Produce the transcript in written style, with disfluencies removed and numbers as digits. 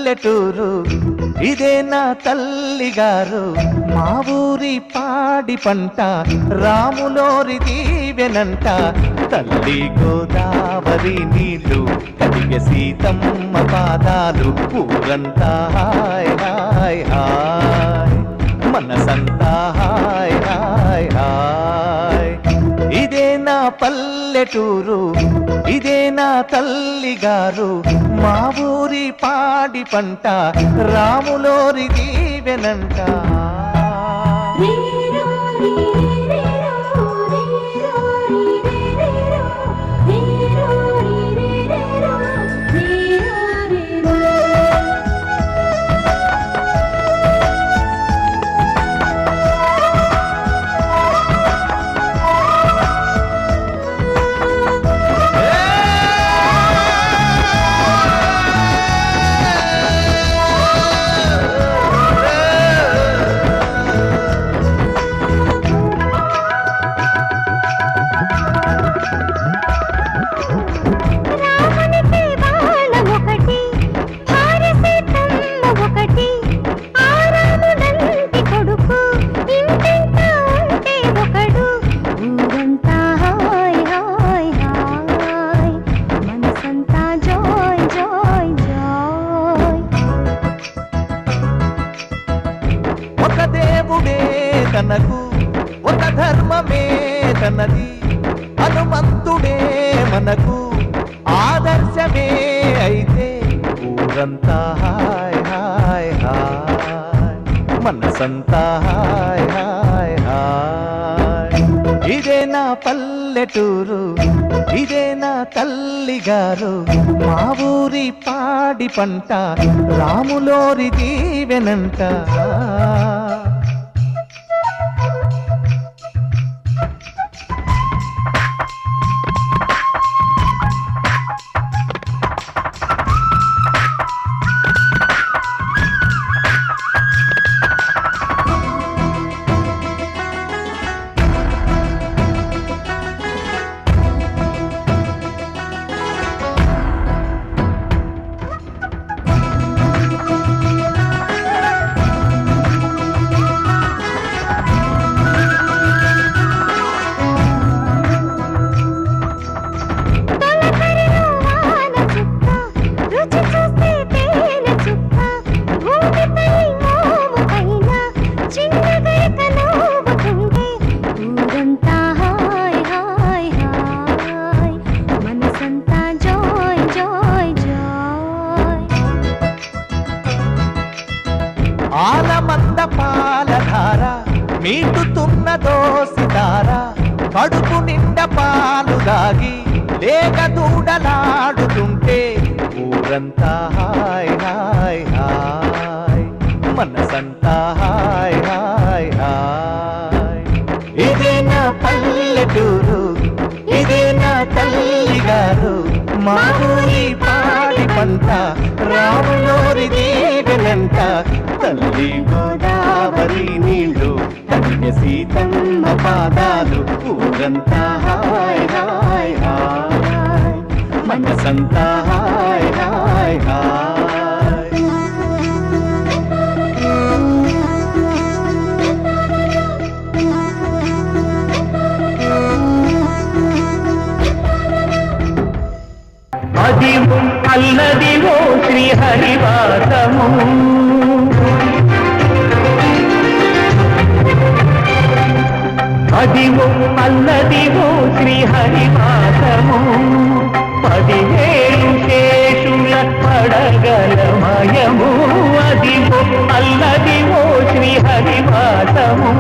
పల్లెటూరు ఇదే నా తల్లిగారు మా ఊరి పాడి పంట రాములోరి దీవెనంట తల్లి గోదావరి నీళ్ళు కడిగే సీతమ్మ పాదాలు ఊరంతా హాయ్ హాయ్ హాయ్ మనసంతా హాయ్ హాయ్ హాయ్ ఇదే నా పల్లెటూరు ఇదే నా తల్లిగారు మా ఊరి పాడి పంట రాములోరి దీవెనంట తనకు ఒక ధర్మమే తనది హనుమంతుడే మనకు ఆదర్శమే అయితే ఊరంతా హాయ్ హాయ్ హాయ్ మనసంతా హాయ్ హాయ్ హాయ్ ఇదే నా పల్లెటూరు ఇదే నా తల్లిగారు మా ఊరి పాడి పంట రాములోరి దీవెనంట ఆలమంద పాలధార మీటుతున్నదో సితార కడుపు నిండ పాలు దాగి లేక దూడలాడుతుంటే ఊరంతా హాయ్ హాయ్ హాయ్ మనసంతా హాయ్ హాయ్ హాయ్ ఇదే నా పల్లెటూరు ఇదే నా తల్లిగారు మా ఊరి పాడి పంట రాములోరి దీవెనంట తల్లి గోదావరి నీళ్ళు కడిగే సీతమ్మ పాదాలు ఊరంతా హాయ్ హాయ్ హాయ్ మనసంతా hi hi hi అదివు Alladivo శ్రీహరివాసము అదివు Alladivo శ్రీహరివాసము 10,000 శేషుల పడగలమయము అదివు Alladivo శ్రీహరివాసము